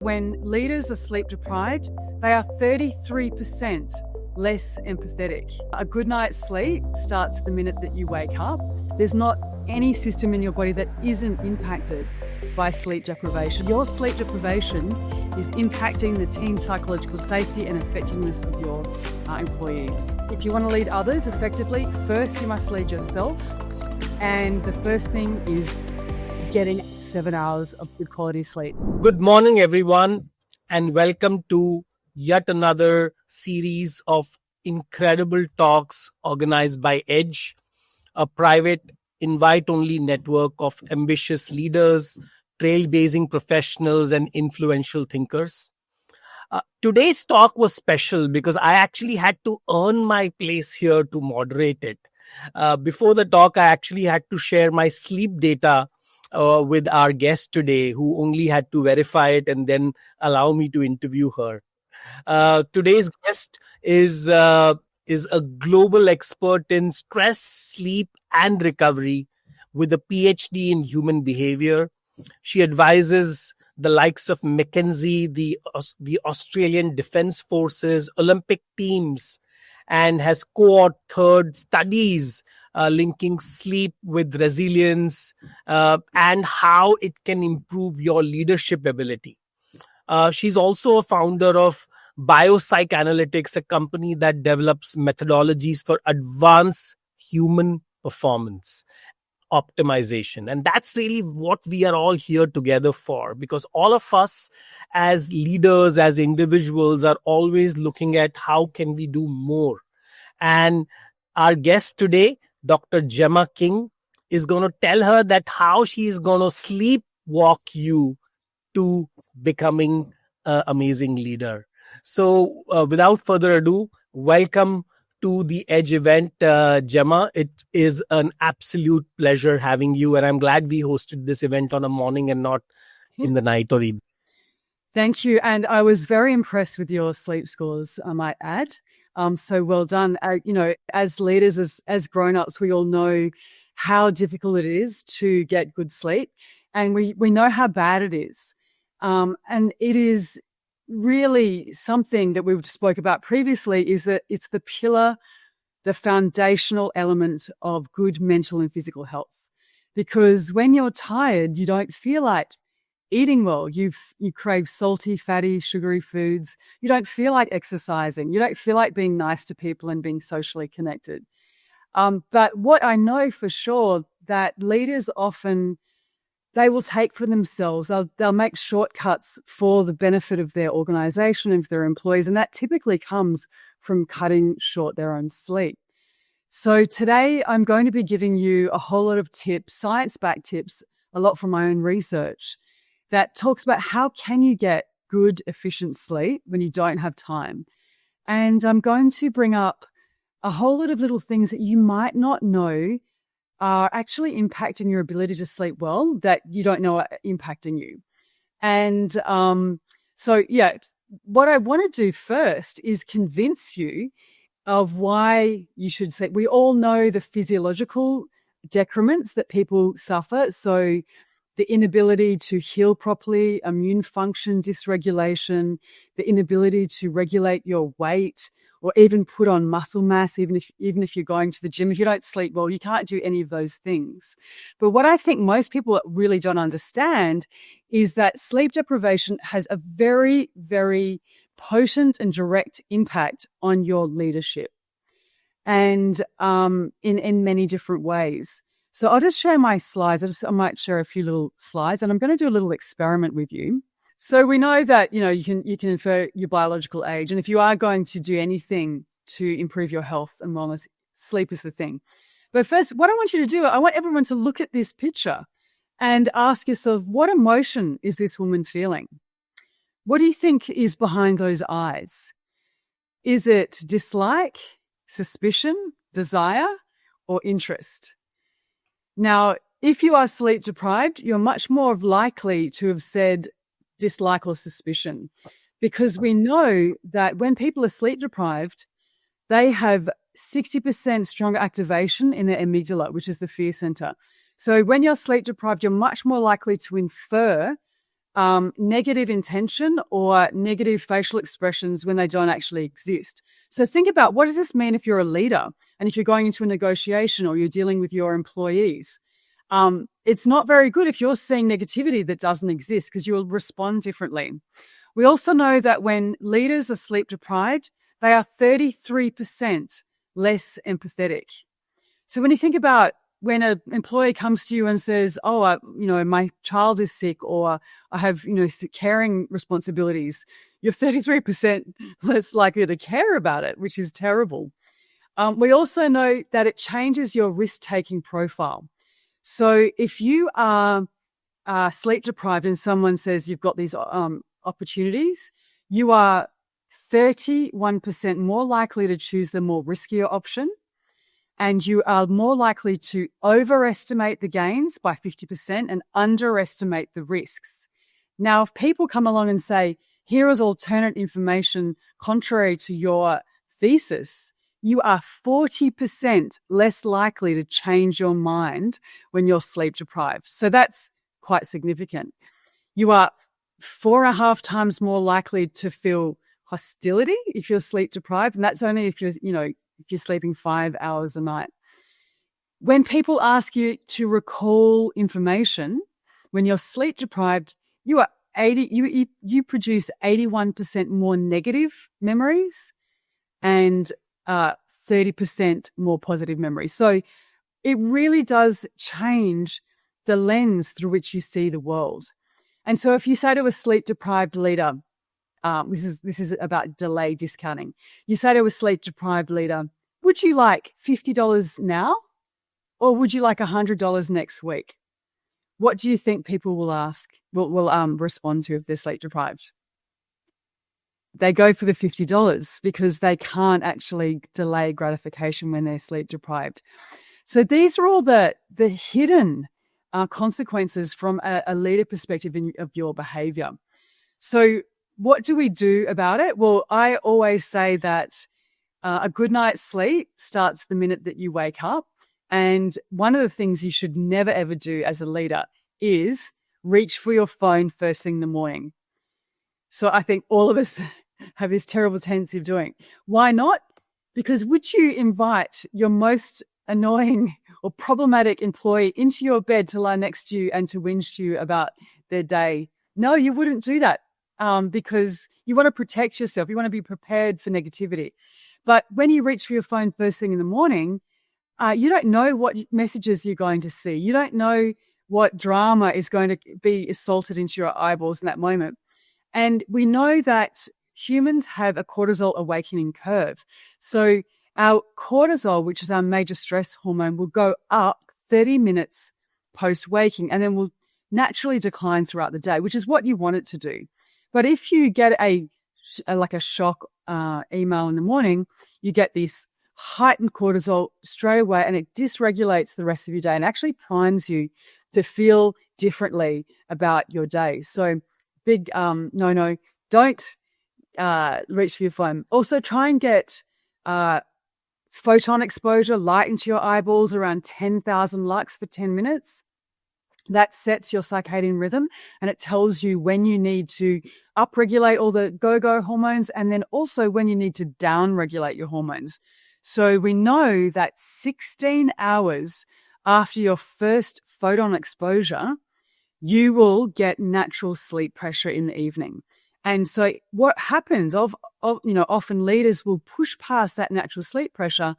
When leaders are sleep deprived, they are 33% less empathetic. A good night's sleep starts the minute that you wake up. There's not any system in your body that isn't impacted by sleep deprivation. Your sleep deprivation is impacting the team's psychological safety and effectiveness of your employees. If you want to lead others effectively, first you must lead yourself. And the first thing is getting 7 hours of good quality sleep. Good morning, everyone, and welcome to yet another series of incredible talks organized by Edge, a private invite-only network of ambitious leaders, trailblazing professionals, and influential thinkers. Today's talk was special because I actually had to earn my place here to moderate it. Before the talk, I actually had to share my sleep data with our guest today, who only had to verify it and then allow me to interview her. Today's guest is a global expert in stress, sleep, and recovery with a PhD in human behavior. She advises the likes of McKinsey, the Australian Defence Forces, Olympic teams, and has co-authored studies linking sleep with resilience and how it can improve your leadership ability. She's also a founder of Biopsychanalytics, a company that develops methodologies for advanced human performance optimization. And that's really what we are all here together for, because all of us as leaders, as individuals, are always looking at how can we do more. And our guest today, Dr. Jemma King, is going to tell her that how she is going to sleepwalk you to becoming an amazing leader. So without further ado, welcome to the Edge event, Jemma. It is an absolute pleasure having you, and I'm glad we hosted this event on a morning and not in the night or evening. Thank you. And I was very impressed with your sleep scores, I might add. So well done. As leaders, as grown-ups, we all know how difficult it is to get good sleep, and we know how bad it is. And it is really something that we spoke about previously, is that it's the pillar, the foundational element of good mental and physical health. Because when you're tired, you don't feel like eating well. You crave salty, fatty, sugary foods. You don't feel like exercising. You don't feel like being nice to people and being socially connected. But what I know for sure, that leaders often, they will take for themselves. They'll make shortcuts for the benefit of their organization and their employees. And that typically comes from cutting short their own sleep. So today I'm going to be giving you a whole lot of tips, science-backed tips, a lot from my own research, that talks about how can you get good, efficient sleep when you don't have time. And I'm going to bring up a whole lot of little things that you might not know are actually impacting your ability to sleep well, that you don't know are impacting you. And what I want to do first is convince you of why you should sleep. We all know the physiological decrements that people suffer. So the inability to heal properly, immune function dysregulation, the inability to regulate your weight, or even put on muscle mass, even if you're going to the gym. If you don't sleep well, you can't do any of those things. But what I think most people really don't understand is that sleep deprivation has a very, very potent and direct impact on your leadership, and in many different ways. So I'll just share my slides. I might share a few little slides, and I'm going to do a little experiment with you. So we know that, you can infer your biological age. And if you are going to do anything to improve your health and wellness, sleep is the thing. But first, what I want you to do, I want everyone to look at this picture and ask yourself, what emotion is this woman feeling? What do you think is behind those eyes? Is it dislike, suspicion, desire, or interest? Now, if you are sleep deprived, you're much more likely to have said dislike or suspicion, because we know that when people are sleep deprived, they have 60% stronger activation in their amygdala, which is the fear center. So when you're sleep deprived, you're much more likely to infer negative intention or negative facial expressions when they don't actually exist. So think about, what does this mean if you're a leader and if you're going into a negotiation or you're dealing with your employees? It's not very good if you're seeing negativity that doesn't exist, because you'll respond differently. We also know that when leaders are sleep deprived, they are 33% less empathetic. So when you think about when an employee comes to you and says, oh, my child is sick, or I have, caring responsibilities, you're 33% less likely to care about it, which is terrible. We also know that it changes your risk-taking profile. So if you are sleep deprived and someone says you've got these opportunities, you are 31% more likely to choose the more riskier option, and you are more likely to overestimate the gains by 50% and underestimate the risks. Now, if people come along and say, here is alternate information contrary to your thesis, you are 40% less likely to change your mind when you're sleep deprived. So that's quite significant. You are 4.5 times more likely to feel hostility if you're sleep deprived, and that's only if you're sleeping 5 hours a night. When people ask you to recall information, when you're sleep deprived, you produce 81% more negative memories and 30% more positive memories. So it really does change the lens through which you see the world. And so if you say to a sleep deprived leader, this is about delay discounting. You say to a sleep deprived leader, would you like $50 now, or would you like $100 next week? What do you think people will respond to if they're sleep deprived? They go for the $50 because they can't actually delay gratification when they're sleep deprived. So these are all the hidden consequences from a leader perspective of your behavior. So what do we do about it? Well, I always say that a good night's sleep starts the minute that you wake up. And one of the things you should never, ever do as a leader is reach for your phone first thing in the morning. So I think all of us have this terrible tendency of doing. Why not? Because would you invite your most annoying or problematic employee into your bed to lie next to you and to whinge to you about their day? No, you wouldn't do that because you want to protect yourself. You want to be prepared for negativity. But when you reach for your phone first thing in the morning, you don't know what messages you're going to see. You don't know what drama is going to be assaulted into your eyeballs in that moment. And we know that humans have a cortisol awakening curve. So our cortisol, which is our major stress hormone, will go up 30 minutes post-waking and then will naturally decline throughout the day, which is what you want it to do. But if you get a shock email in the morning, you get this heightened cortisol straight away, and it dysregulates the rest of your day and actually primes you to feel differently about your day. So big no, don't reach for your phone. Also try and get photon exposure, light into your eyeballs around 10,000 lux for 10 minutes. That sets your circadian rhythm, and it tells you when you need to upregulate all the go-go hormones and then also when you need to downregulate your hormones. So we know that 16 hours after your first photon exposure, you will get natural sleep pressure in the evening. And so what happens often leaders will push past that natural sleep pressure,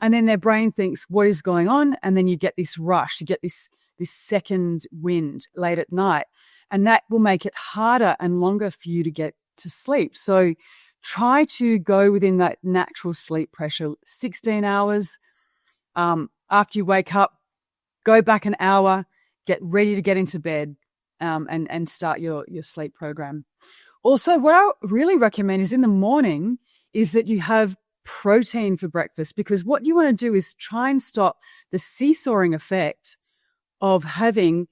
and then their brain thinks, what is going on? And then you get this rush, you get this second wind late at night, and that will make it harder and longer for you to get to sleep. So try to go within that natural sleep pressure, 16 hours. After you wake up, go back an hour, get ready to get into bed, and start your sleep program. Also, what I really recommend is in the morning is that you have protein for breakfast, because what you want to do is try and stop the seesawing effect of having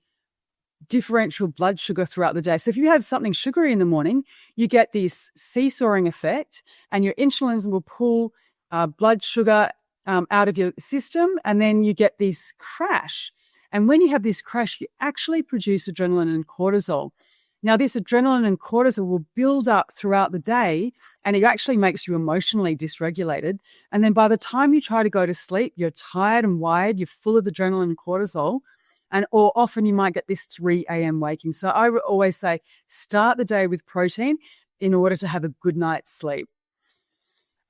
differential blood sugar throughout the day. So if you have something sugary in the morning, you get this seesawing effect, and your insulin will pull blood sugar out of your system, and then you get this crash. And when you have this crash, you actually produce adrenaline and cortisol. Now, this adrenaline and cortisol will build up throughout the day, and it actually makes you emotionally dysregulated. And then by the time you try to go to sleep, you're tired and wired, you're full of adrenaline and cortisol, or often you might get this 3 a.m. waking. So I always say start the day with protein in order to have a good night's sleep.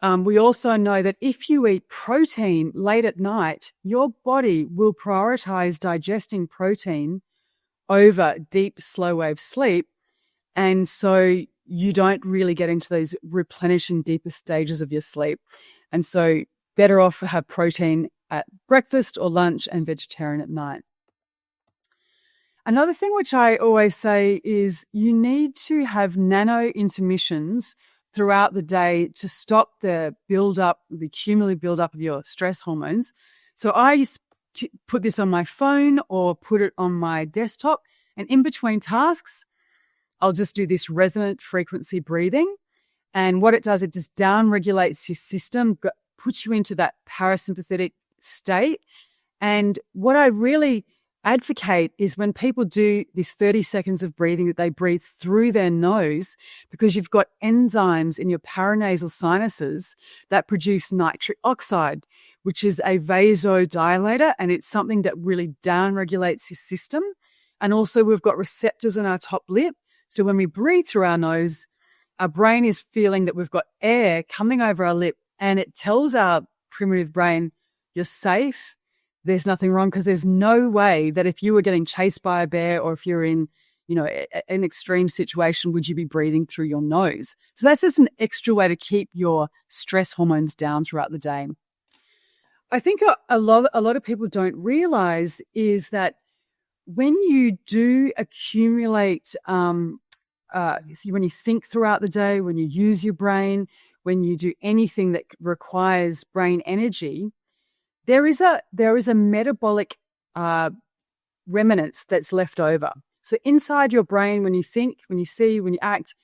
We also know that if you eat protein late at night, your body will prioritize digesting protein over deep, slow wave sleep. And so you don't really get into those replenishing deeper stages of your sleep. And so better off to have protein at breakfast or lunch and vegetarian at night. Another thing which I always say is you need to have nano intermissions throughout the day to stop the cumulative buildup of your stress hormones. So I used to put this on my phone or put it on my desktop, and in between tasks, I'll just do this resonant frequency breathing. And what it does, it just down regulates your system, puts you into that parasympathetic state. And what I really advocate is when people do this 30 seconds of breathing, that they breathe through their nose, because you've got enzymes in your paranasal sinuses that produce nitric oxide, which is a vasodilator, and it's something that really downregulates your system. And also we've got receptors on our top lip. So when we breathe through our nose, our brain is feeling that we've got air coming over our lip, and it tells our primitive brain, you're safe. There's nothing wrong, because there's no way that if you were getting chased by a bear or if you're in, an extreme situation, would you be breathing through your nose? So that's just an extra way to keep your stress hormones down throughout the day. I think a lot of people don't realize is that when you do accumulate, when you think throughout the day, when you use your brain, when you do anything that requires brain energy, there is a metabolic remnants that's left over. So inside your brain, when you think, when you see, when you act,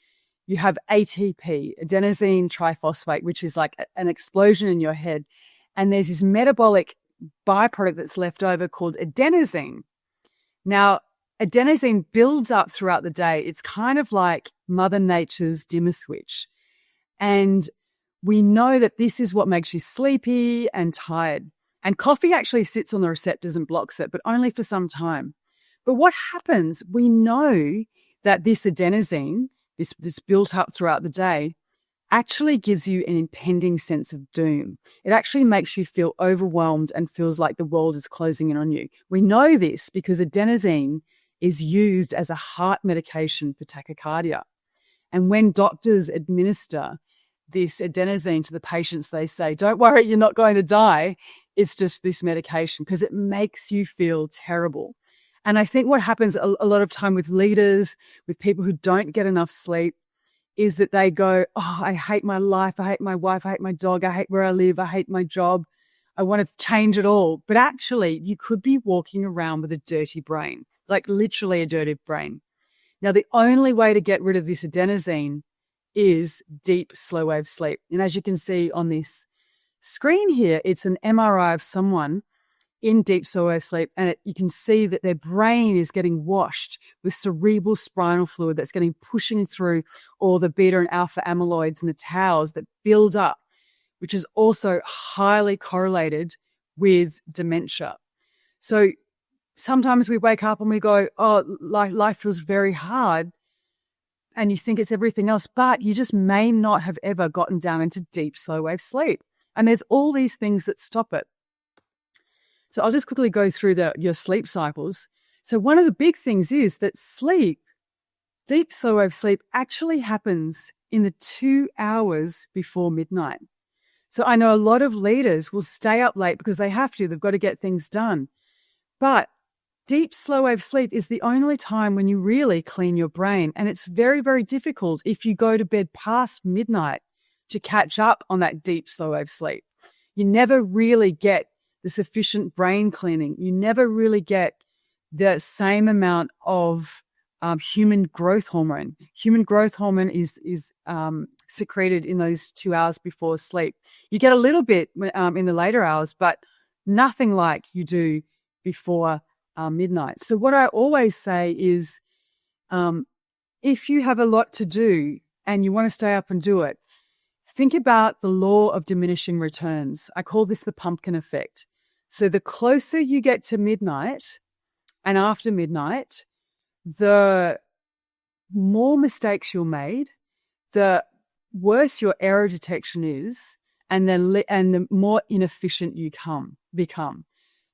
you have ATP, adenosine triphosphate, which is like an explosion in your head. And there's this metabolic byproduct that's left over called adenosine. Now, adenosine builds up throughout the day. It's kind of like Mother Nature's dimmer switch. And we know that this is what makes you sleepy and tired. And coffee actually sits on the receptors and blocks it, but only for some time. But what happens, we know that this adenosine, this built up throughout the day, actually gives you an impending sense of doom. It actually makes you feel overwhelmed and feels like the world is closing in on you. We know this because adenosine is used as a heart medication for tachycardia. And when doctors administer this adenosine to the patients, they say, don't worry, you're not going to die. It's just this medication, because it makes you feel terrible. And I think what happens a lot of time with leaders, with people who don't get enough sleep, is that they go, oh, I hate my life. I hate my wife. I hate my dog. I hate where I live. I hate my job. I want to change it all. But actually, you could be walking around with a dirty brain, like literally a dirty brain. Now, the only way to get rid of this adenosine is deep, slow wave sleep. And as you can see on this screen here, it's an MRI of someone in deep slow wave sleep, and you can see that their brain is getting washed with cerebral spinal fluid that's getting pushing through all the beta and alpha amyloids and the tau's that build up, which is also highly correlated with dementia. So sometimes we wake up and we go, oh, life feels very hard, and you think it's everything else, but you just may not have ever gotten down into deep slow wave sleep. And there's all these things that stop it. So I'll just quickly go through your sleep cycles. So one of the big things is that sleep, deep slow wave sleep, actually happens in the 2 hours before midnight. So I know a lot of leaders will stay up late because they have to. They've got to get things done. But deep slow wave sleep is the only time when you really clean your brain. And it's very, very difficult if you go to bed past midnight to catch up on that deep slow wave sleep. You never really get the sufficient brain cleaning. You never really get the same amount of human growth hormone. Human growth hormone is secreted in those 2 hours before sleep. You get a little bit in the later hours, but nothing like you do before midnight. So what I always say is if you have a lot to do and you want to stay up and do it, think about the law of diminishing returns. I call this the pumpkin effect. So the closer you get to midnight and after midnight, the more mistakes you're made, the worse your error detection is, and the more inefficient you become.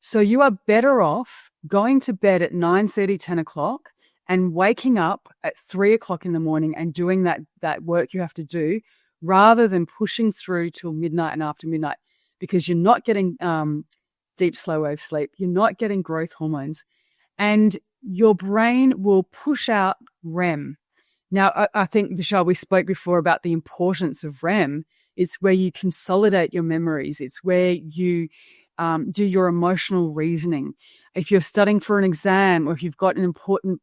So you are better off going to bed at 9:30, 10 o'clock and waking up at 3 o'clock in the morning and doing that work you have to do, rather than pushing through till midnight and after midnight, because you're not getting deep slow wave sleep. You're not getting growth hormones, and your brain will push out REM. Now, I think, Vishal, we spoke before about the importance of REM. It's where you consolidate your memories. It's where you do your emotional reasoning. If you're studying for an exam, or if you've got an important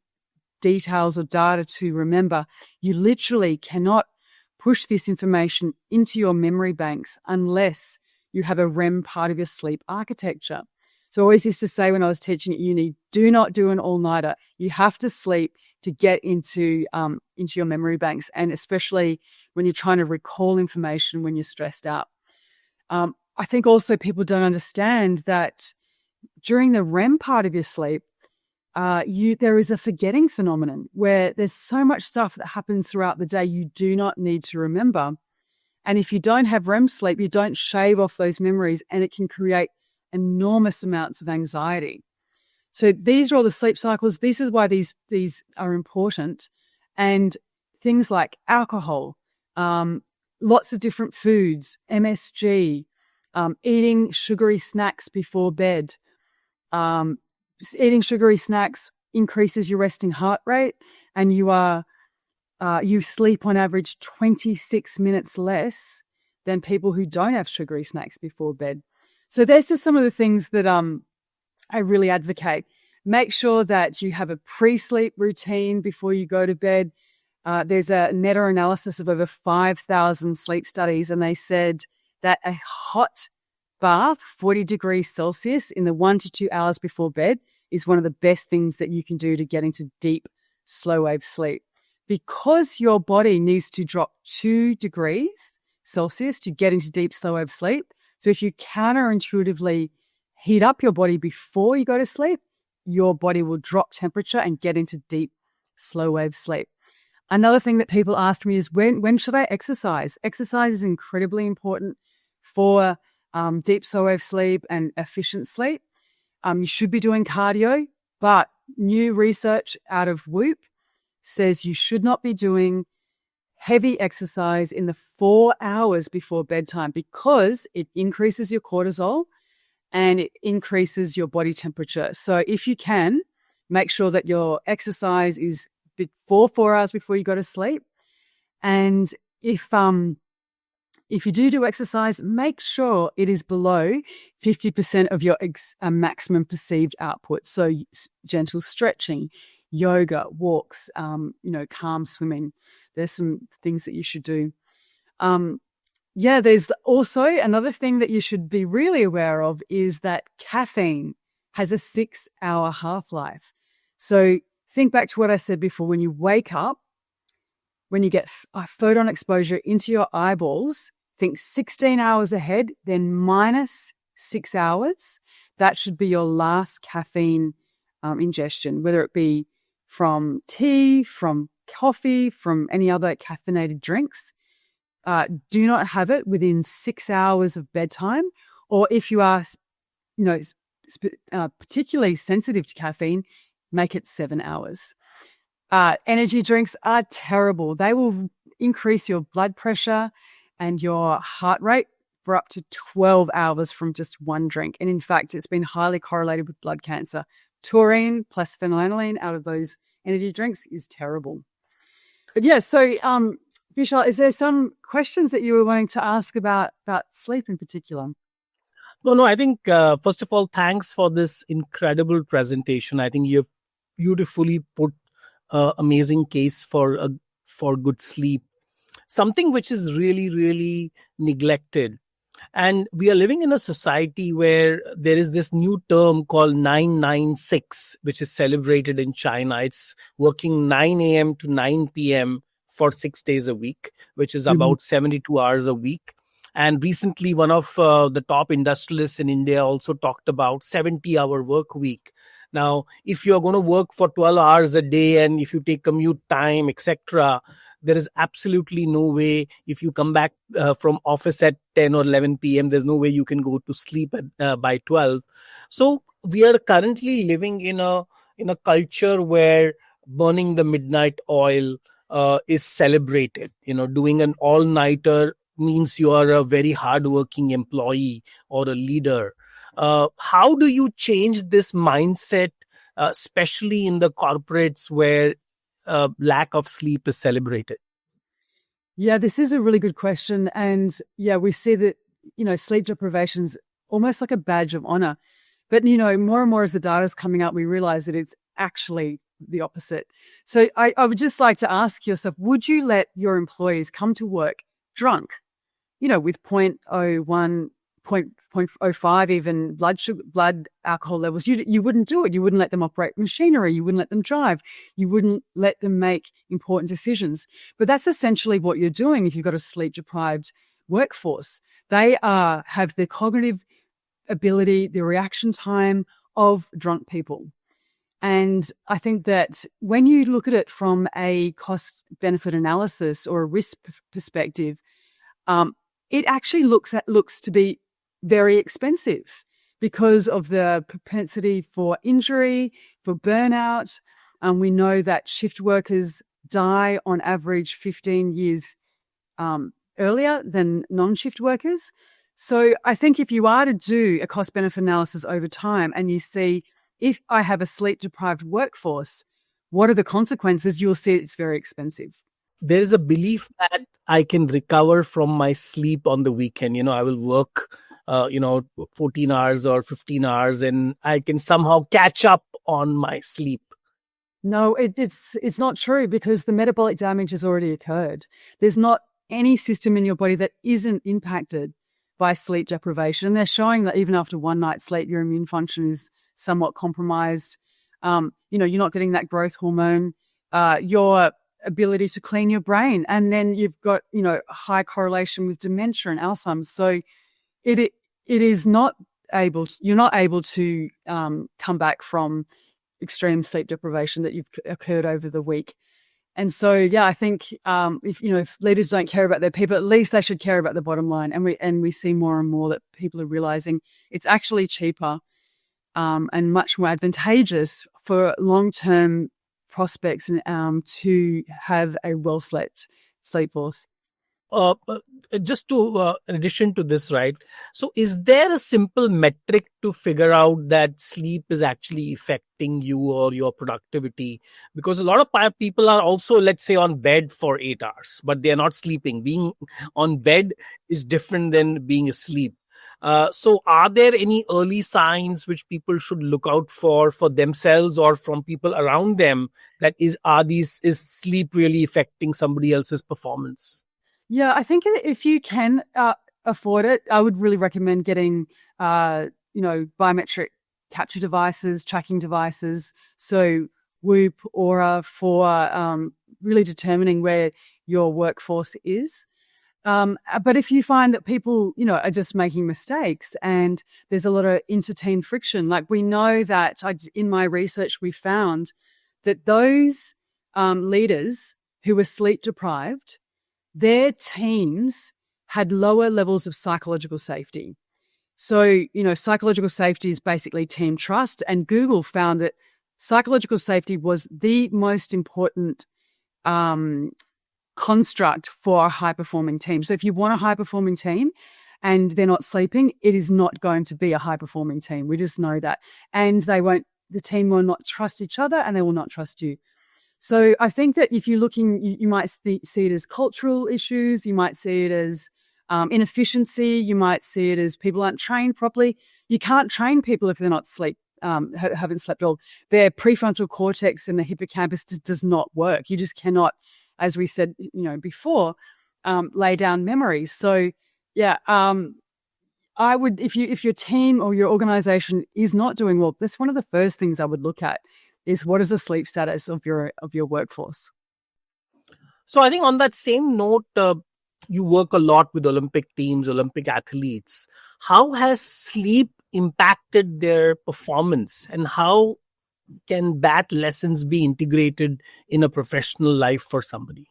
details or data to remember, you literally cannot push this information into your memory banks unless you have a REM part of your sleep architecture. So I always used to say when I was teaching at uni, do not do an all-nighter. You have to sleep to get into your memory banks, and especially when you're trying to recall information when you're stressed out. I think also people don't understand that during the REM part of your sleep, there is a forgetting phenomenon where there's so much stuff that happens throughout the day you do not need to remember. And if you don't have REM sleep, you don't shave off those memories, and it can create enormous amounts of anxiety. So these are all the sleep cycles. This is why these are important. And things like alcohol, lots of different foods, MSG, eating sugary snacks before bed. Eating sugary snacks increases your resting heart rate, and you sleep on average 26 minutes less than people who don't have sugary snacks before bed. So there's just some of the things that I really advocate. Make sure that you have a pre-sleep routine before you go to bed. There's a meta-analysis of over 5,000 sleep studies, and they said that a hot bath, 40 degrees Celsius, in the 1 to 2 hours before bed is one of the best things that you can do to get into deep, slow-wave sleep. Because your body needs to drop 2 degrees Celsius to get into deep, slow-wave sleep. So if you counterintuitively heat up your body before you go to sleep, your body will drop temperature and get into deep, slow-wave sleep. Another thing that people ask me is, when should I exercise? Exercise is incredibly important for deep, slow-wave sleep and efficient sleep. You should be doing cardio, but new research out of Whoop says you should not be doing heavy exercise in the 4 hours before bedtime, because it increases your cortisol and it increases your body temperature. So if you can, make sure that your exercise is before 4 hours before you go to sleep. And if you do exercise, make sure it is below 50% of your maximum perceived output. So gentle stretching, yoga, walks, calm swimming. There's some things that you should do. There's also another thing that you should be really aware of is that caffeine has a 6-hour half-life. So think back to what I said before. When you wake up, when you get photon exposure into your eyeballs, think 16 hours ahead, then minus 6 hours. That should be your last caffeine ingestion, whether it be from tea, from coffee, from any other caffeinated drinks. Do not have it within 6 hours of bedtime, or if you are, particularly sensitive to caffeine, make it 7 hours. Energy drinks are terrible. They will increase your blood pressure and your heart rate for up to 12 hours from just one drink. And in fact, it's been highly correlated with blood cancer. Taurine plus phenylalanine out of those energy drinks is terrible. But yeah, so Vishal, is there some questions that you were wanting to ask about sleep in particular? No, I think, first of all, thanks for this incredible presentation. I think you've beautifully put an amazing case for good sleep. Something which is really, really neglected. And we are living in a society where there is this new term called 996, which is celebrated in China. It's working 9 a.m. to 9 p.m. for 6 days a week, which is Mhm. about 72 hours a week. And recently, one of the top industrialists in India also talked about 70-hour work week. Now, if you're going to work for 12 hours a day and if you take commute time, etc., there is absolutely no way if you come back from office at 10 or 11 p.m. there's no way you can go to sleep by 12. So we are currently living in a culture where burning the midnight oil is celebrated. Doing an all-nighter means you are a very hardworking employee or a leader. How do you change this mindset, especially in the corporates where lack of sleep is celebrated? Yeah, this is a really good question. And yeah, we see that, sleep deprivation is almost like a badge of honor. But, more and more as the data is coming up, we realize that it's actually the opposite. So I would just like to ask yourself, would you let your employees come to work drunk, with 0.01, 0.05 even blood alcohol levels? You wouldn't do it. You wouldn't let them operate machinery. You wouldn't let them drive. You wouldn't let them make important decisions. But that's essentially what you're doing if you've got a sleep deprived workforce. They have the cognitive ability, the reaction time of drunk people. And I think that when you look at it from a cost benefit analysis or a risk perspective, it actually looks to be very expensive because of the propensity for injury, for burnout. We know that shift workers die on average 15 years earlier than non-shift workers. So I think if you are to do a cost benefit analysis over time and you see, if I have a sleep deprived workforce, what are the consequences? You'll see it's very expensive. There is a belief that I can recover from my sleep on the weekend. I will work, 14 hours or 15 hours and I can somehow catch up on my sleep. No, it's not true because the metabolic damage has already occurred. There's not any system in your body that isn't impacted by sleep deprivation. They're showing that even after one night's sleep, your immune function is somewhat compromised. You're not getting that growth hormone. Your ability to clean your brain, and then you've got high correlation with dementia and Alzheimer's. So it is not able. You're not able to come back from extreme sleep deprivation that you've occurred over the week. And so, yeah, I think if leaders don't care about their people, at least they should care about the bottom line. And we see more and more that people are realizing it's actually cheaper and much more advantageous for long-term prospects to have a well-slept sleep force. Just to in addition to this, right? So is there a simple metric to figure out that sleep is actually affecting you or your productivity? Because a lot of people are also, let's say, on bed for 8 hours, but they're not sleeping. Being on bed is different than being asleep. So are there any early signs which people should look out for themselves or from people around them, that is sleep really affecting somebody else's performance? Yeah, I think if you can afford it, I would really recommend getting, biometric capture devices, tracking devices. So Whoop, Aura for really determining where your workforce is. But if you find that people, are just making mistakes and there's a lot of inter-team friction, like we know that in my research, we found that those leaders who were sleep deprived, their teams had lower levels of psychological safety. So, psychological safety is basically team trust. And Google found that psychological safety was the most important construct for a high-performing team. So if you want a high-performing team and they're not sleeping, it is not going to be a high-performing team. We just know that. And the team will not trust each other and they will not trust you. So I think that if you're looking, you might see it as cultural issues. You might see it as inefficiency. You might see it as people aren't trained properly. You can't train people if they're not haven't slept well. Their prefrontal cortex and the hippocampus does not work. You just cannot, as we said, before, lay down memories. So yeah, I would, if your team or your organization is not doing well, that's one of the first things I would look at is what is the sleep status of your workforce. So I think on that same note, you work a lot with Olympic teams, Olympic athletes. How has sleep impacted their performance, and how can that lessons be integrated in a professional life for somebody?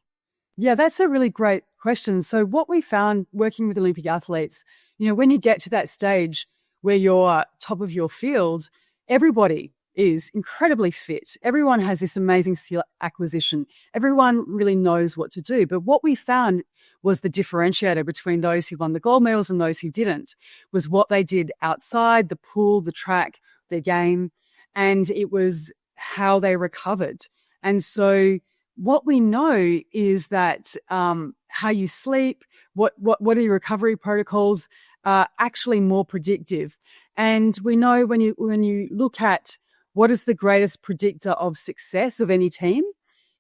Yeah, that's a really great question. So what we found working with Olympic athletes, when you get to that stage where you're top of your field, everybody is incredibly fit. Everyone has this amazing skill acquisition. Everyone really knows what to do. But what we found was the differentiator between those who won the gold medals and those who didn't was what they did outside, the pool, the track, their game, and it was how they recovered. And so what we know is that how you sleep, what are your recovery protocols are actually more predictive. And we know when you look at what is the greatest predictor of success of any team,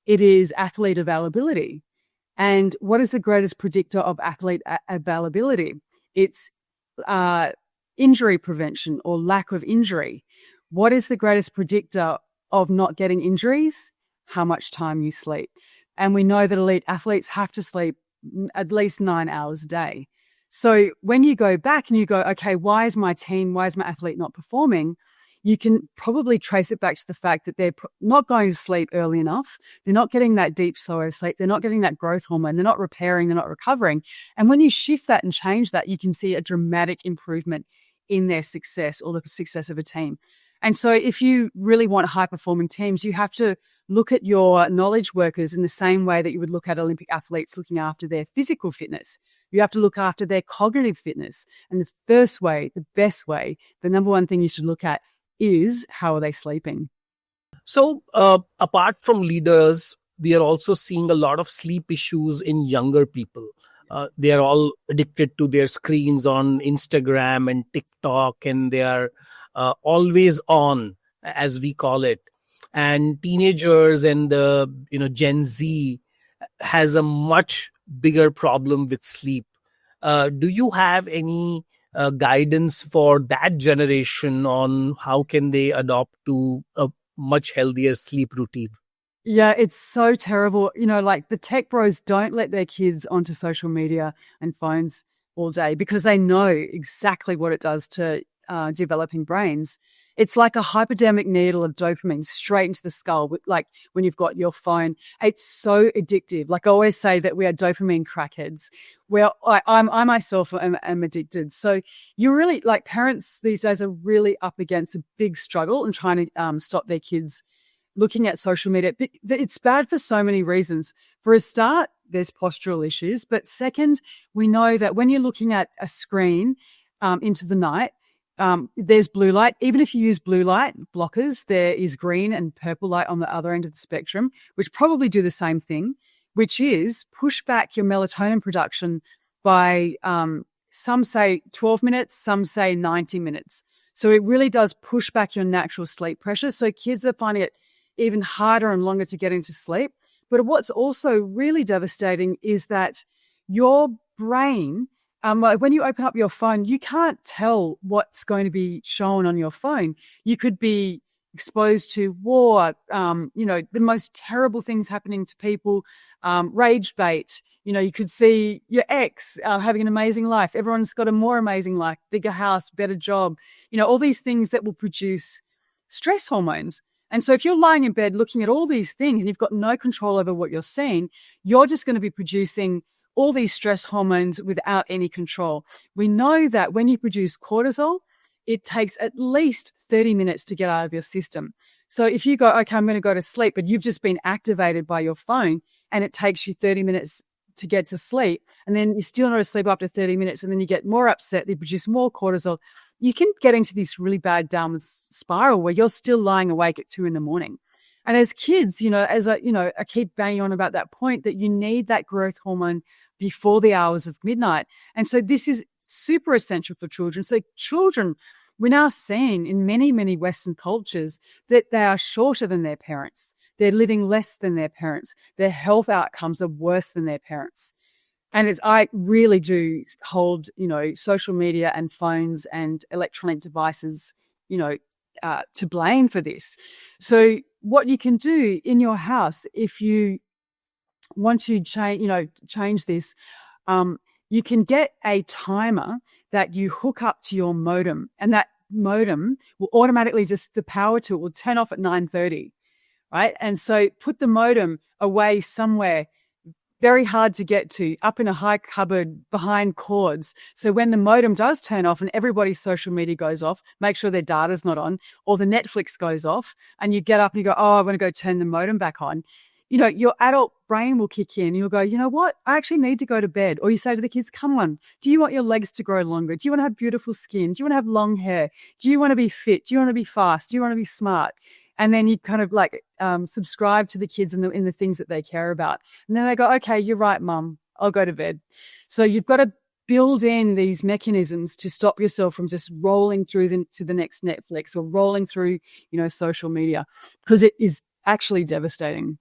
it is athlete availability. And what is the greatest predictor of athlete availability? It's injury prevention or lack of injury. What is the greatest predictor of not getting injuries? How much time you sleep. And we know that elite athletes have to sleep at least 9 hours a day. So when you go back and you go, okay, why is my athlete not performing? You can probably trace it back to the fact that they're not going to sleep early enough. They're not getting that deep, slow sleep. They're not getting that growth hormone. They're not repairing. They're not recovering. And when you shift that and change that, you can see a dramatic improvement in their success or the success of a team. And so if you really want high-performing teams, you have to look at your knowledge workers in the same way that you would look at Olympic athletes looking after their physical fitness. You have to look after their cognitive fitness. And the first way, the best way, the number one thing you should look at is how are they sleeping? So apart from leaders, we are also seeing a lot of sleep issues in younger people. They are all addicted to their screens on Instagram and TikTok, and they are always on, as we call it. And teenagers and the Gen Z has a much bigger problem with sleep. Do you have any guidance for that generation on how can they adopt to a much healthier sleep routine? Yeah, it's so terrible. Like the tech bros don't let their kids onto social media and phones all day because they know exactly what it does to developing brains. It's like a hypodermic needle of dopamine straight into the skull, like when you've got your phone. It's so addictive. Like I always say that we are dopamine crackheads. I myself am addicted. So you really, like parents these days are really up against a big struggle and trying to stop their kids looking at social media. It's bad for so many reasons. For a start, there's postural issues. But second, we know that when you're looking at a screen into the night, there's blue light. Even if you use blue light blockers, there is green and purple light on the other end of the spectrum, which probably do the same thing, which is push back your melatonin production by some say 12 minutes, some say 90 minutes. So it really does push back your natural sleep pressure. So kids are finding it even harder and longer to get into sleep. But what's also really devastating is that your brain, when you open up your phone, you can't tell what's going to be shown on your phone. You could be exposed to war, the most terrible things happening to people, rage bait. You could see your ex having an amazing life. Everyone's got a more amazing life, bigger house, better job, all these things that will produce stress hormones. And so if you're lying in bed looking at all these things and you've got no control over what you're seeing, you're just going to be producing all these stress hormones without any control. We know that when you produce cortisol, it takes at least 30 minutes to get out of your system. So if you go, okay, I'm going to go to sleep, but you've just been activated by your phone and it takes you 30 minutes to get to sleep, and then you're still not asleep after 30 minutes, and then you get more upset, you produce more cortisol, you can get into this really bad downward spiral where you're still lying awake at 2 a.m. And as kids, I keep banging on about that point that you need that growth hormone before the hours of midnight. And so this is super essential for children. So children, we're now seeing in many, many Western cultures that they are shorter than their parents. They're living less than their parents. Their health outcomes are worse than their parents. And I really do hold, social media and phones and electronic devices, to blame for this. So what you can do in your house, if you want to change this, you can get a timer that you hook up to your modem, and that modem will automatically the power to it will turn off at 9:30, right? And so put the modem away somewhere very hard to get to, up in a high cupboard behind cords. So when the modem does turn off and everybody's social media goes off, make sure their data's not on, or the Netflix goes off, and you get up and you go, oh, I want to go turn the modem back on. Your adult brain will kick in. You'll go, you know what? I actually need to go to bed. Or you say to the kids, come on, do you want your legs to grow longer? Do you want to have beautiful skin? Do you want to have long hair? Do you want to be fit? Do you want to be fast? Do you want to be smart? And then you kind of subscribe to the kids in the things that they care about. And then they go, okay, you're right, Mum, I'll go to bed. So you've got to build in these mechanisms to stop yourself from just rolling through to the next Netflix or rolling through, social media, because it is actually devastating.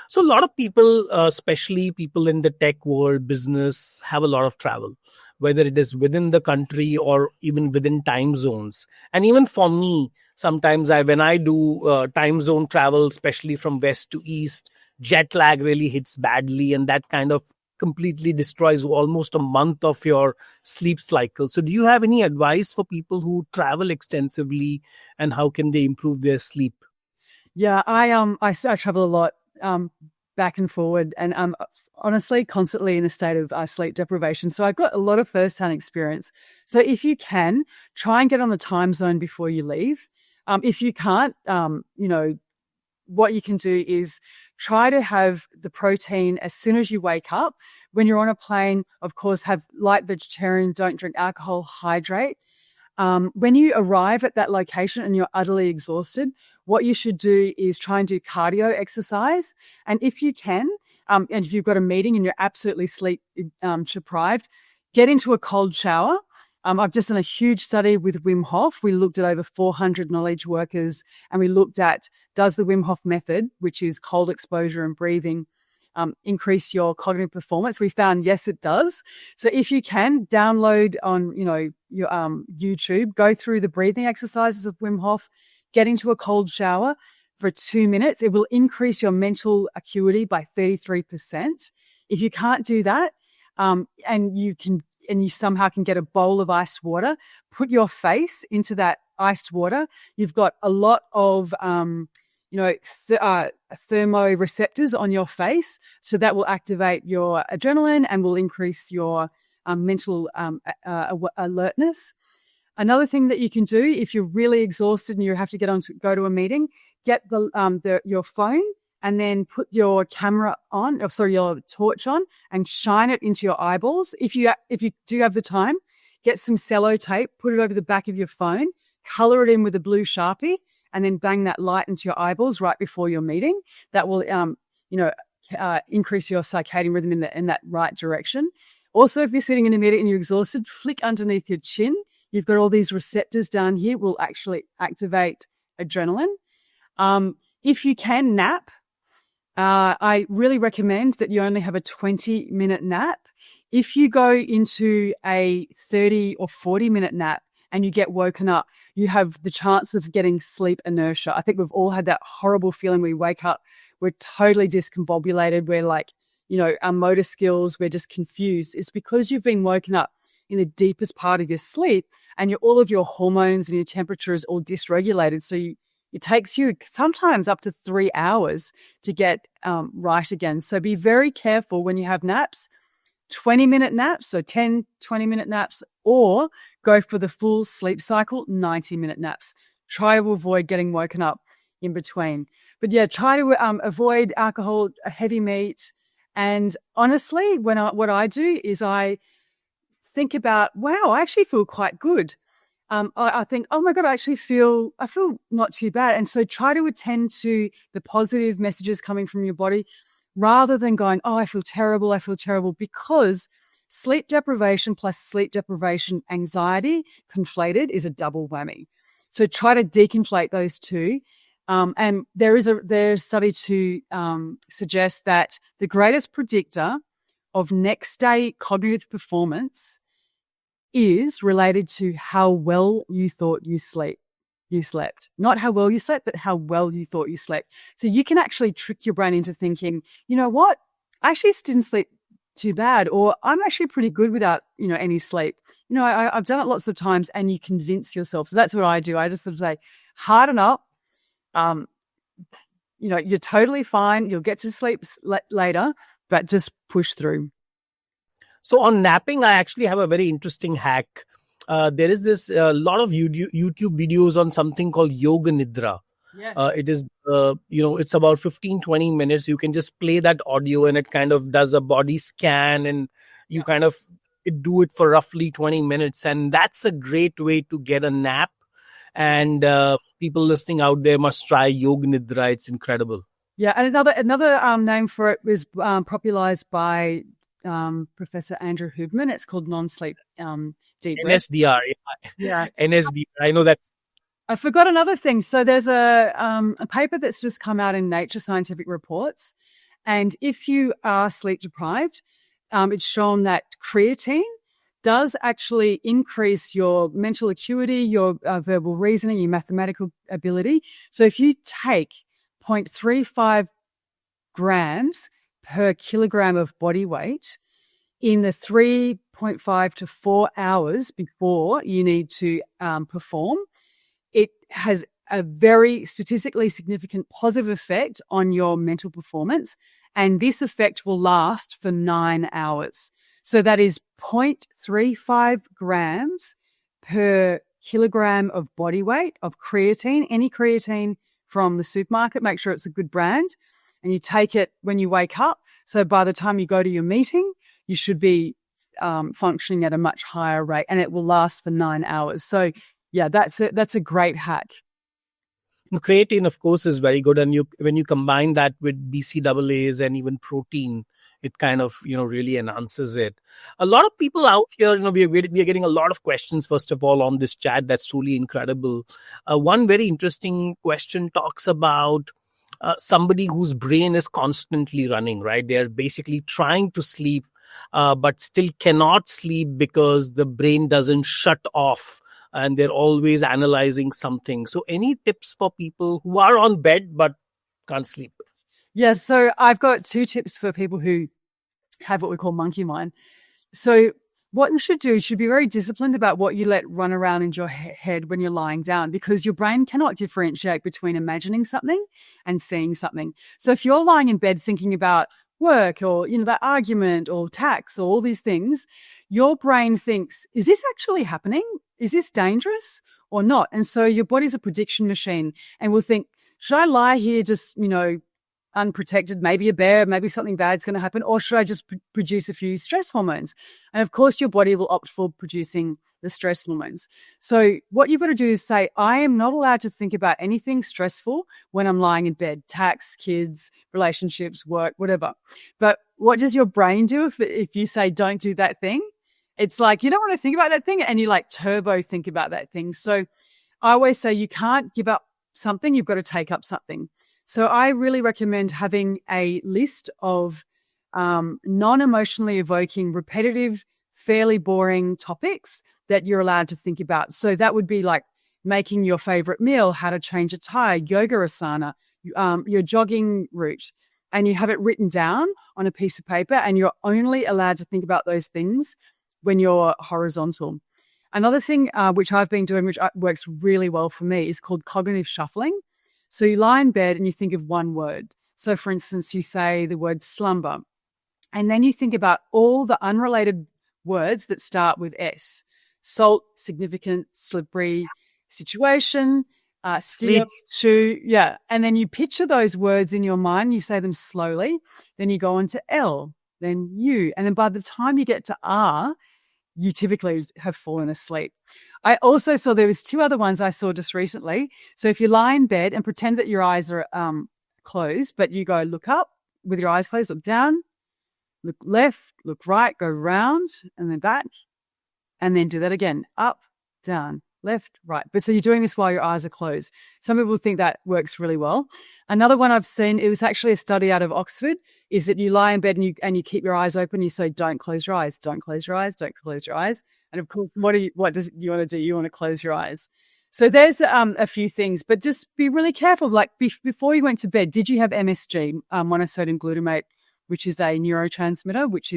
So a lot of people, especially people in the tech world, business, have a lot of travel, whether it is within the country or even within time zones. And even for me, sometimes when I do time zone travel, especially from west to east, jet lag really hits badly, and that kind of completely destroys almost a month of your sleep cycle. So do you have any advice for people who travel extensively, and how can they improve their sleep? Yeah, I travel a lot. Back and forward, and honestly constantly in a state of sleep deprivation. So I've got a lot of first-hand experience. So if you can, try and get on the time zone before you leave. If you can't, what you can do is try to have the protein as soon as you wake up. When you're on a plane, of course, have light vegetarian, don't drink alcohol, hydrate. When you arrive at that location and you're utterly exhausted, what you should do is try and do cardio exercise. And if you can, and if you've got a meeting and you're absolutely sleep deprived, get into a cold shower. I've just done a huge study with Wim Hof. We looked at over 400 knowledge workers, and we looked at, does the Wim Hof method, which is cold exposure and breathing, increase your cognitive performance? We found yes, it does. So if you can, download on your YouTube, go through the breathing exercises of Wim Hof, get into a cold shower for 2 minutes. It will increase your mental acuity by 33%. If you can't do that, and you somehow can get a bowl of iced water, put your face into that iced water. You've got a lot of thermoreceptors on your face, so that will activate your adrenaline and will increase your mental alertness. Another thing that you can do if you're really exhausted and you have to go to a meeting, get your phone and then put your your torch on and shine it into your eyeballs. If you do have the time, get some cello tape, put it over the back of your phone, color it in with a blue Sharpie, and then bang that light into your eyeballs right before your meeting. That will, increase your circadian rhythm in that right direction. Also, if you're sitting in a meeting and you're exhausted, flick underneath your chin. You've got all these receptors down here will actually activate adrenaline. If you can nap, I really recommend that you only have a 20-minute nap. If you go into a 30 or 40-minute nap and you get woken up, you have the chance of getting sleep inertia. I think we've all had that horrible feeling we wake up, we're totally discombobulated, we're our motor skills, we're just confused. It's because you've been woken up in the deepest part of your sleep and all of your hormones and your temperature is all dysregulated. So it takes you sometimes up to 3 hours to get right again. So be very careful when you have naps, 20-minute naps, so 10, 20-minute naps, or go for the full sleep cycle, 90-minute naps. Try to avoid getting woken up in between. But yeah, try to avoid alcohol, heavy meat. And honestly, what I do is I think about, wow, I actually feel quite good. I think, oh my God, I feel not too bad. And so try to attend to the positive messages coming from your body rather than going, oh, I feel terrible, because sleep deprivation plus sleep deprivation anxiety conflated is a double whammy. So try to deconflate those two. And there's a study to suggest that the greatest predictor of next day cognitive performance is related to how well you thought you slept. Not how well you slept, but how well you thought you slept. So you can actually trick your brain into thinking, you know what? I actually didn't sleep too bad, or I'm actually pretty good without, any sleep. I've done it lots of times, and you convince yourself. So that's what I do. I just sort of say, harden up. You're totally fine. You'll get to sleep later, but just push through. So on napping, I actually have a very interesting hack. There is this lot of YouTube videos on something called yoga nidra. Yes. It is, it's about 15-20 minutes. You can just play that audio and it kind of does a body scan, and you kind of do it for roughly 20 minutes. And that's a great way to get a nap. And people listening out there must try yoga nidra. It's incredible. Yeah. And another name for it was popularized by Professor Andrew Huberman. It's called non-sleep deep breath. NSDR. Yeah. NSDR. I know that. I forgot another thing. So there's a paper that's just come out in Nature Scientific Reports. And if you are sleep deprived, it's shown that creatine does actually increase your mental acuity, your verbal reasoning, your mathematical ability. So if you take 0.35 grams per kilogram of body weight in the 3.5 to 4 hours before you need to perform, it has a very statistically significant positive effect on your mental performance. And this effect will last for 9 hours. So that is 0.35 grams per kilogram of body weight of creatine, any creatine from the supermarket. Make sure it's a good brand. And you take it when you wake up. So by the time you go to your meeting, you should be functioning at a much higher rate, and it will last for 9 hours. So yeah, that's a great hack. Creatine, of course, is very good. And when you combine that with BCAAs and even protein, it kind of, really enhances it. A lot of people out here, we are getting a lot of questions, first of all, on this chat. That's truly incredible. One very interesting question talks about somebody whose brain is constantly running, right? They're basically trying to sleep, but still cannot sleep because the brain doesn't shut off, and they're always analyzing something. So any tips for people who are on bed but can't sleep? Yeah, so I've got 2 tips for people who have what we call monkey mind. So what you should do, you should be very disciplined about what you let run around in your head when you're lying down, because your brain cannot differentiate between imagining something and seeing something. So if you're lying in bed thinking about work or, that argument or tax or all these things, your brain thinks, is this actually happening? Is this dangerous or not? And so your body's a prediction machine and will think, should I lie here just, unprotected, maybe a bear, maybe something bad's going to happen, or should I just produce a few stress hormones? And of course, your body will opt for producing the stress hormones. So what you've got to do is say, I am not allowed to think about anything stressful when I'm lying in bed, tax, kids, relationships, work, whatever. But what does your brain do if you say, don't do that thing? It's like, you don't want to think about that thing, and you like turbo think about that thing. So I always say you can't give up something, you've got to take up something. So I really recommend having a list of non-emotionally evoking, repetitive, fairly boring topics that you're allowed to think about. So that would be like making your favorite meal, how to change a tire, yoga asana, your jogging route, and you have it written down on a piece of paper, and you're only allowed to think about those things when you're horizontal. Another thing which I've been doing, which works really well for me, is called cognitive shuffling. So you lie in bed and you think of one word. So for instance, you say the word slumber, and then you think about all the unrelated words that start with S: salt, significant, slippery, situation, steer, shoe. Yeah. And then you picture those words in your mind. You say them slowly. Then you go on to L, then U. And then by the time you get to R, you typically have fallen asleep. I also saw there was 2 other ones I saw just recently. So if you lie in bed and pretend that your eyes are closed, but you go look up with your eyes closed, look down, look left, look right, go round and then back, and then do that again, up, down, left, right. But so you're doing this while your eyes are closed. Some people think that works really well. Another one I've seen, it was actually a study out of Oxford, is that you lie in bed and you keep your eyes open. You say, don't close your eyes, don't close your eyes, don't close your eyes. And of course, what do you want to do? You want to close your eyes. So there's a few things, but just be really careful. Like before you went to bed, did you have MSG, monosodium glutamate, which is a neurotransmitter, which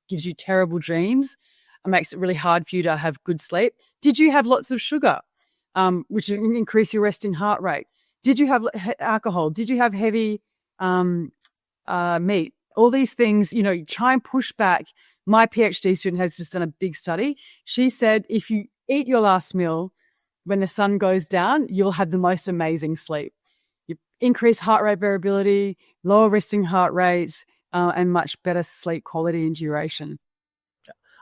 gives you terrible dreams and makes it really hard for you to have good sleep? Did you have lots of sugar, which increase your resting heart rate? Did you have alcohol? Did you have heavy meat? All these things, try and push back. My PhD student has just done a big study. She said if you eat your last meal when the sun goes down, you'll have the most amazing sleep. You increase heart rate variability, lower resting heart rate, and much better sleep quality and duration.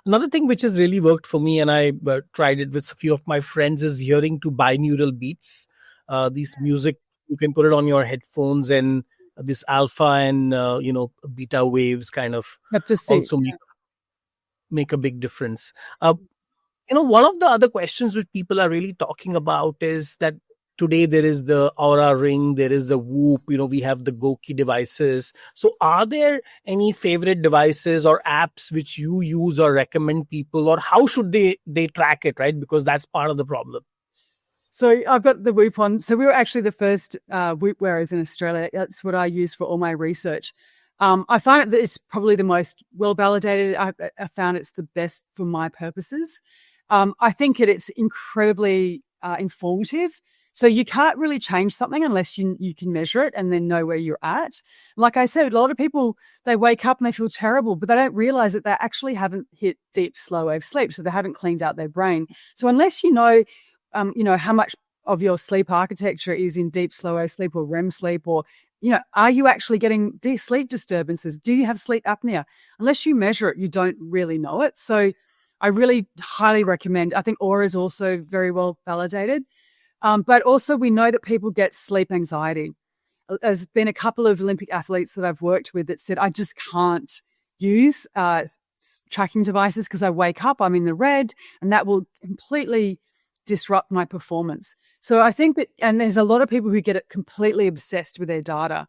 Another thing which has really worked for me, and I tried it with a few of my friends, is hearing to binaural beats. These music, you can put it on your headphones, and this alpha and beta waves kind of also make a big difference. One of the other questions which people are really talking about is that today there is the Aura Ring, there is the Whoop, we have the GOQii devices. So are there any favorite devices or apps which you use or recommend people, or how should they track it, right? Because that's part of the problem. So I've got the Whoop on. So we were actually the first Whoop wearers in Australia. That's what I use for all my research. I find that it's probably the most well-validated. I found it's the best for my purposes. I think it's incredibly informative. So you can't really change something unless you can measure it and then know where you're at. Like I said, a lot of people, they wake up and they feel terrible, but they don't realize that they actually haven't hit deep, slow wave sleep. So they haven't cleaned out their brain. So unless you know how much of your sleep architecture is in deep, slow wave sleep or REM sleep, or, are you actually getting deep sleep disturbances? Do you have sleep apnea? Unless you measure it, you don't really know it. So I really highly recommend. I think Aura is also very well validated. But also we know that people get sleep anxiety. There's been a couple of Olympic athletes that I've worked with that said, I just can't use tracking devices because I wake up, I'm in the red, and that will completely disrupt my performance. So I think that, and there's a lot of people who get it completely obsessed with their data.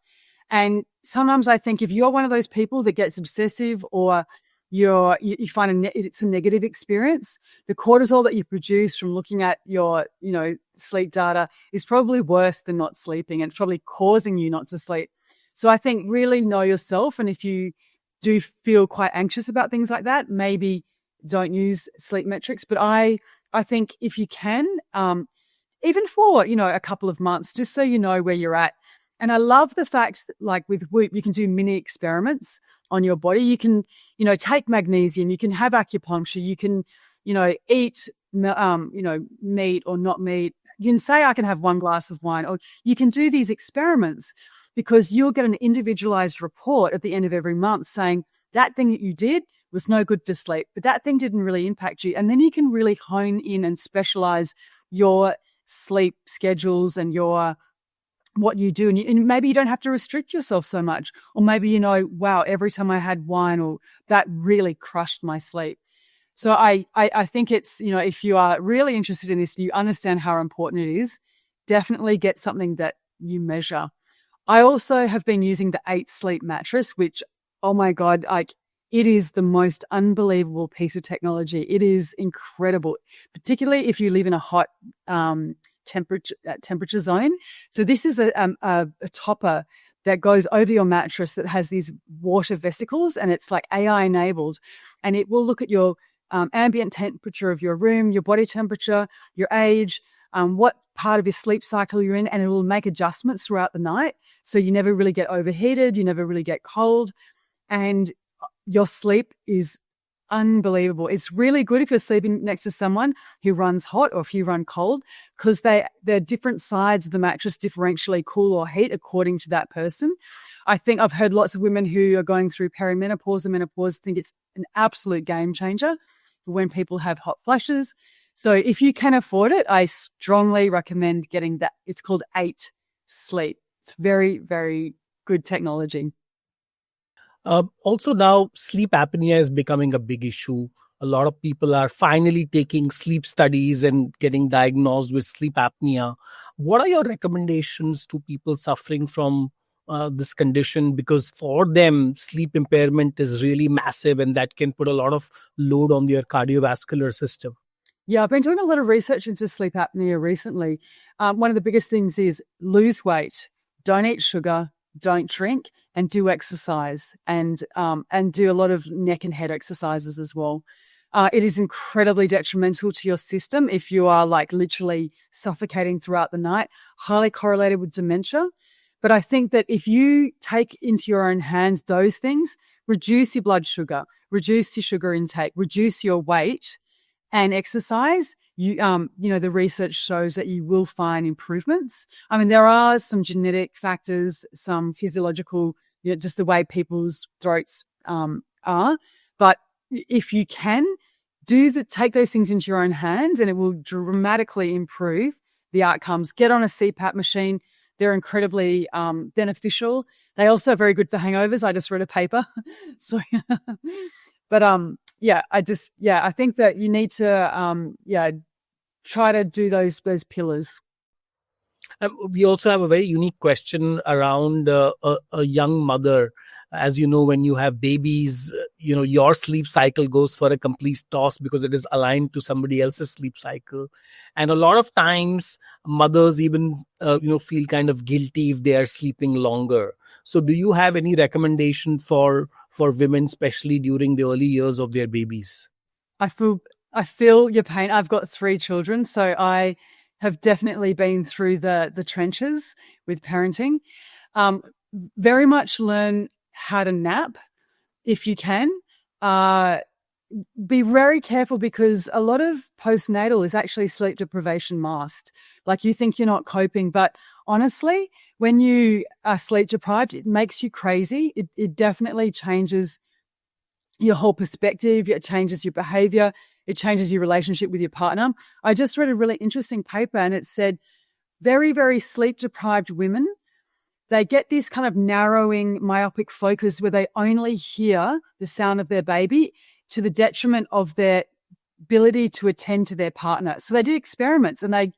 And sometimes I think if you're one of those people that gets obsessive, or you find it's a negative experience, the cortisol that you produce from looking at your, sleep data is probably worse than not sleeping, and it's probably causing you not to sleep. So I think really know yourself. And if you do feel quite anxious about things like that, maybe don't use sleep metrics. But I think if you can, even for, a couple of months, just so you know where you're at. And I love the fact that, like with Whoop, you can do mini experiments on your body. You can, take magnesium, you can have acupuncture, you can, eat, meat or not meat. You can say, I can have one glass of wine, or you can do these experiments, because you'll get an individualized report at the end of every month saying that thing that you did was no good for sleep, but that thing didn't really impact you. And then you can really hone in and specialize your sleep schedules and what you do. And maybe you don't have to restrict yourself so much. Or maybe, wow, every time I had wine, or that really crushed my sleep. So I think it's, if you are really interested in this, you understand how important it is, definitely get something that you measure. I also have been using the 8 Sleep mattress, which, oh my God, it is the most unbelievable piece of technology. It is incredible, particularly if you live in a hot, temperature zone. So this is a topper that goes over your mattress that has these water vesicles, and it's like AI enabled, and it will look at your ambient temperature of your room, your body temperature, your age, what part of your sleep cycle you're in, and it will make adjustments throughout the night. So you never really get overheated, you never really get cold, and your sleep is unbelievable. It's really good if you're sleeping next to someone who runs hot, or if you run cold, because they're different sides of the mattress differentially cool or heat according to that person. I think I've heard lots of women who are going through perimenopause and menopause think it's an absolute game changer for when people have hot flushes. So if you can afford it, I strongly recommend getting that. It's called 8 Sleep. It's very, very good technology. Also now sleep apnea is becoming a big issue. a lot of people are finally taking sleep studies and getting diagnosed with sleep apnea. What are your recommendations to people suffering from this condition? Because for them, sleep impairment is really massive and that can put a lot of load on their cardiovascular system. Yeah, I've been doing a lot of research into sleep apnea recently. One of the biggest things is lose weight, don't eat sugar, don't drink, and do exercise, and do a lot of neck and head exercises as well. It is incredibly detrimental to your system if you are like literally suffocating throughout the night, highly correlated with dementia. But I think that if you take into your own hands those things, reduce your blood sugar, reduce your sugar intake, reduce your weight, and exercise, the research shows that you will find improvements. I mean, there are some genetic factors, some physiological, just the way people's throats are. But if you can take those things into your own hands, and it will dramatically improve the outcomes. Get on a CPAP machine. They're incredibly beneficial. They also are very good for hangovers. I just read a paper. So, but I think that you need to try to do those pillars. We also have a very unique question around a young mother. As you know, when you have babies, your sleep cycle goes for a complete toss because it is aligned to somebody else's sleep cycle. And a lot of times mothers even, feel kind of guilty if they are sleeping longer. So do you have any recommendation for women, especially during the early years of their babies? I feel your pain. I've got 3 children, so I have definitely been through the trenches with parenting. Very much learn how to nap if you can. Be very careful because a lot of postnatal is actually sleep deprivation masked. Like you think you're not coping, but honestly, when you are sleep deprived, it makes you crazy. It definitely changes your whole perspective. It changes your behavior. It changes your relationship with your partner. I just read a really interesting paper and it said very, very sleep deprived women, they get this kind of narrowing myopic focus where they only hear the sound of their baby to the detriment of their ability to attend to their partner. So they did experiments and they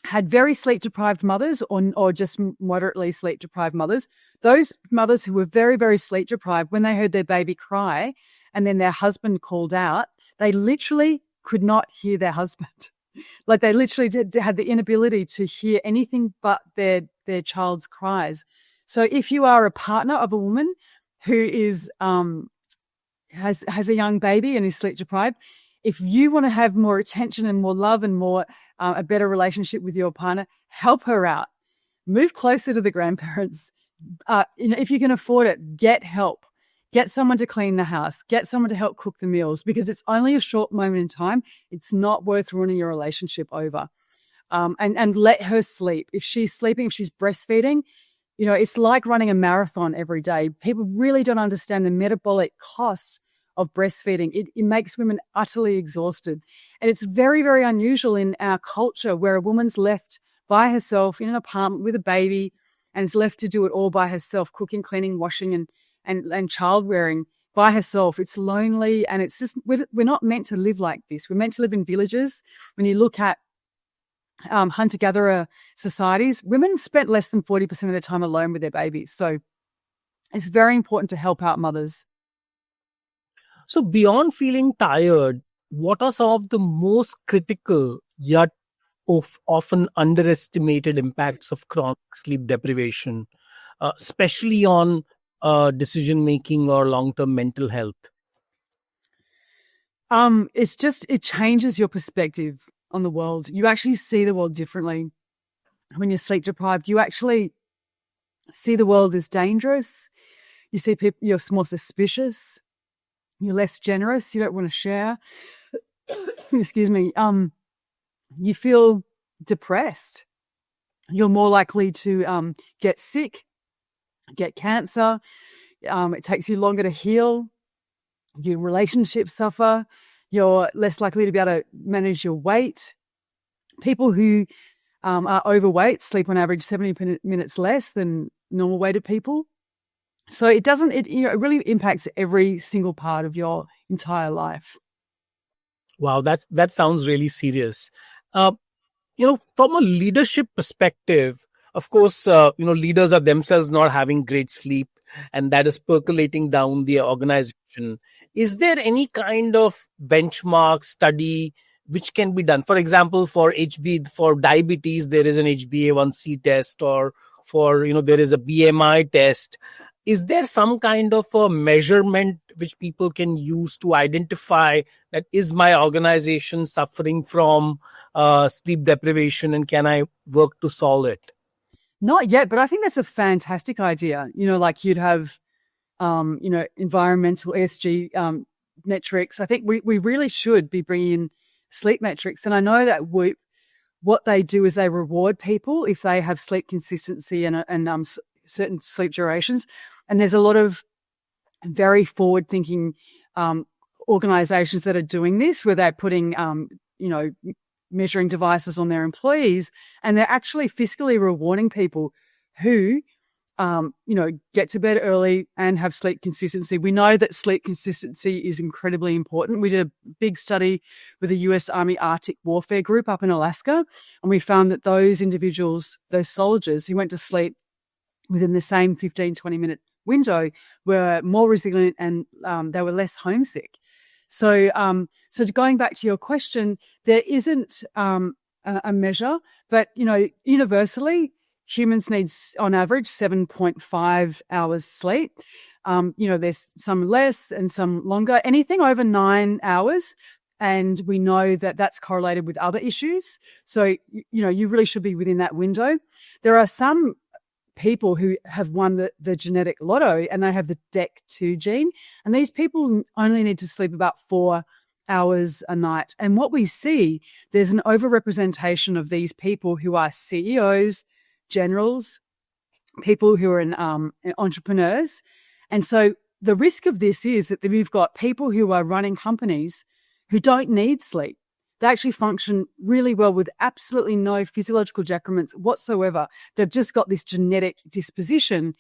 had very sleep deprived mothers or just moderately sleep deprived mothers. Those mothers who were very, very sleep deprived, when they heard their baby cry and then their husband called out, they literally could not hear their husband. Like they literally had the inability to hear anything but their child's cries. So if you are a partner of a woman who is has a young baby and is sleep deprived, if you want to have more attention and more love and more a better relationship with your partner, help her out. Move closer to the grandparents. If you can afford it, get help. Get someone to clean the house. Get someone to help cook the meals because it's only a short moment in time. It's not worth ruining your relationship over. And let her sleep. If she's sleeping, if she's breastfeeding, it's like running a marathon every day. People really don't understand the metabolic costs of breastfeeding. It makes women utterly exhausted. And it's very, very unusual in our culture where a woman's left by herself in an apartment with a baby and is left to do it all by herself, cooking, cleaning, washing, and child rearing by herself. It's lonely and it's just, we're not meant to live like this. We're meant to live in villages. When you look at hunter-gatherer societies, women spent less than 40% of their time alone with their babies. So it's very important to help out mothers. So beyond feeling tired, what are some of the most critical yet often underestimated impacts of chronic sleep deprivation, especially on decision-making or long-term mental health? It changes your perspective on the world. You actually see the world differently when you're sleep deprived. You actually see the world as dangerous. You see people, you're more suspicious. You're less generous. You don't want to share. Excuse me. You feel depressed. You're more likely to get sick, get cancer. It takes you longer to heal. Your relationships suffer. You're less likely to be able to manage your weight. People who are overweight sleep on average 70 minutes less than normal weighted people. So it really impacts every single part of your entire life. Wow, that sounds really serious. Uh, from a leadership perspective, of course, leaders are themselves not having great sleep, and that is percolating down the organization. Is there any kind of benchmark study which can be done? For example, for diabetes, there is an HbA1c test, or there is a BMI test. Is there some kind of a measurement which people can use to identify that is my organization suffering from sleep deprivation, and can I work to solve it? Not yet, but I think that's a fantastic idea. Like you'd have, environmental ESG metrics. I think we really should be bringing in sleep metrics. And I know that what they do is they reward people if they have sleep consistency and certain sleep durations. And there's a lot of very forward-thinking organizations that are doing this, where they're putting, measuring devices on their employees, and they're actually fiscally rewarding people who, get to bed early and have sleep consistency. We know that sleep consistency is incredibly important. We did a big study with the US Army Arctic Warfare Group up in Alaska, and we found that those individuals, those soldiers who went to sleep within the same 15, 20-minute window were more resilient, and they were less homesick. So going back to your question, there isn't a measure, but universally, humans need on average 7.5 hours sleep. There's some less and some longer. Anything over 9 hours, and we know that that's correlated with other issues. So you really should be within that window. There are some people who have won the genetic lotto, and they have the DEC2 gene, and these people only need to sleep about 4 hours a night. And what we see, there's an overrepresentation of these people who are CEOs, generals, people who are in entrepreneurs. And so the risk of this is that we've got people who are running companies who don't need sleep. They actually function really well with absolutely no physiological decrements whatsoever. They've just got this genetic disposition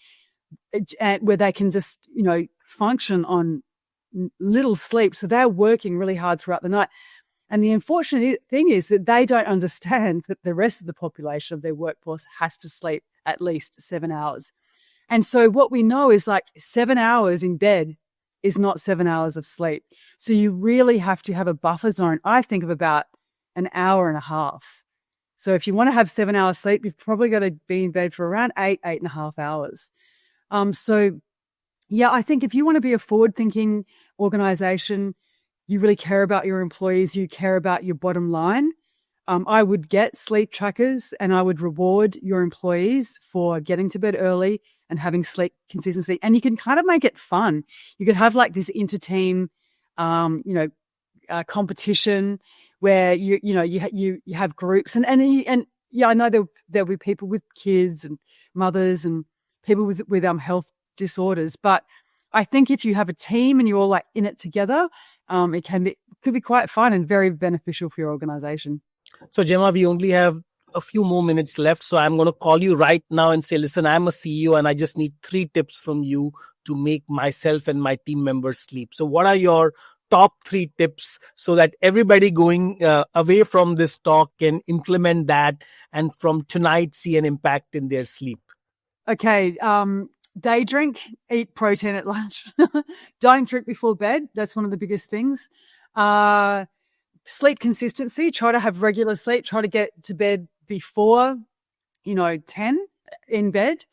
where they can just, function on little sleep. So they're working really hard throughout the night. And the unfortunate thing is that they don't understand that the rest of the population of their workforce has to sleep at least 7 hours. And so what we know is like 7 hours in bed is not 7 hours of sleep. So you really have to have a buffer zone. I think of about an hour and a half. So if you want to have 7 hours sleep, you've probably got to be in bed for around 8.5 hours. I think if you want to be a forward-thinking organization, you really care about your employees, you care about your bottom line, I would get sleep trackers, and I would reward your employees for getting to bed early and having sleep consistency. And you can kind of make it fun. You could have like this inter-team, competition where you have groups, and I know there'll be people with kids and mothers and people with health disorders. But I think if you have a team and you're all like in it together, it could be quite fun and very beneficial for your organization. So, Gemma, we only have a few more minutes left. So I'm going to call you right now and say, listen, I'm a CEO and I just need 3 tips from you to make myself and my team members sleep. So what are your top 3 tips so that everybody going away from this talk can implement that and from tonight see an impact in their sleep? Okay. Day drink, eat protein at lunch. Don't drink before bed. That's one of the biggest things. Sleep consistency, try to have regular sleep, try to get to bed before, 10 in bed.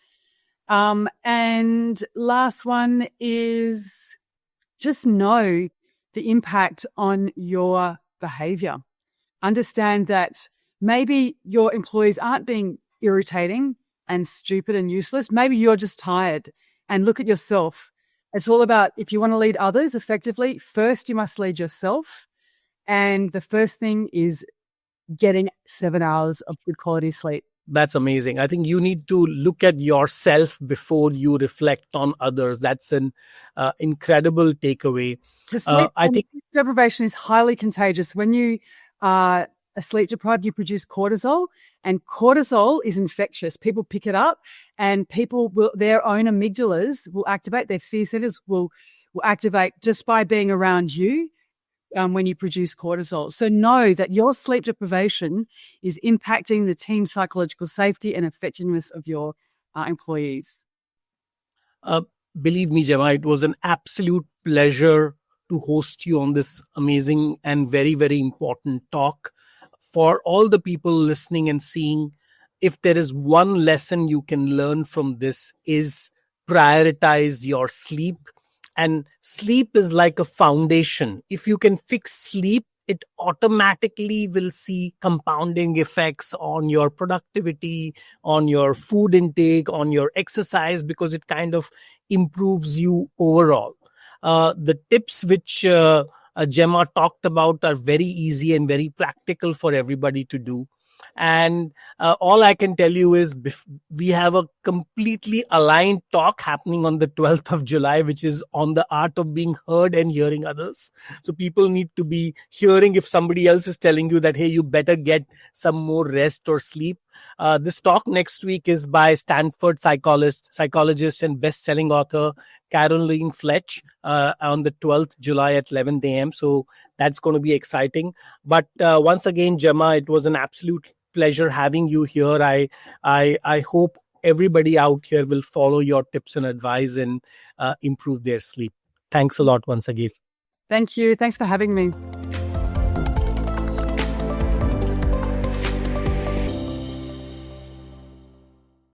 And last one is just know the impact on your behavior. Understand that maybe your employees aren't being irritating and stupid and useless. Maybe you're just tired, and look at yourself. It's all about, if you want to lead others effectively, first you must lead yourself. And the first thing is getting 7 hours of good quality sleep. That's amazing. I think you need to look at yourself before you reflect on others. That's an incredible takeaway. I think deprivation is highly contagious. When you are sleep deprived, you produce cortisol, and cortisol is infectious. People pick it up, and their own amygdalas will activate. Their fear centers will activate just by being around you. when you produce cortisol. So know that your sleep deprivation is impacting the team's psychological safety and effectiveness of your employees. Uh, Believe me, Gemma, it was an absolute pleasure to host you on this amazing and very, very important talk. For all the people listening and seeing, if there is one lesson you can learn from this, is prioritize your sleep. And sleep is like a foundation. If you can fix sleep, it automatically will see compounding effects on your productivity, on your food intake, on your exercise, because it kind of improves you overall. The tips which Gemma talked about are very easy and very practical for everybody to do. And all I can tell you is we have a completely aligned talk happening on the 12th of July, which is on the art of being heard and hearing others. So people need to be hearing if somebody else is telling you that, hey, you better get some more rest or sleep. This talk next week is by Stanford psychologist and best-selling author Caroline Fletch on the 12th July at 11 a.m. So that's going to be exciting. But once again, Gemma, it was an absolute pleasure having you here. I hope everybody out here will follow your tips and advice and improve their sleep. Thanks a lot once again. Thank you. Thanks for having me.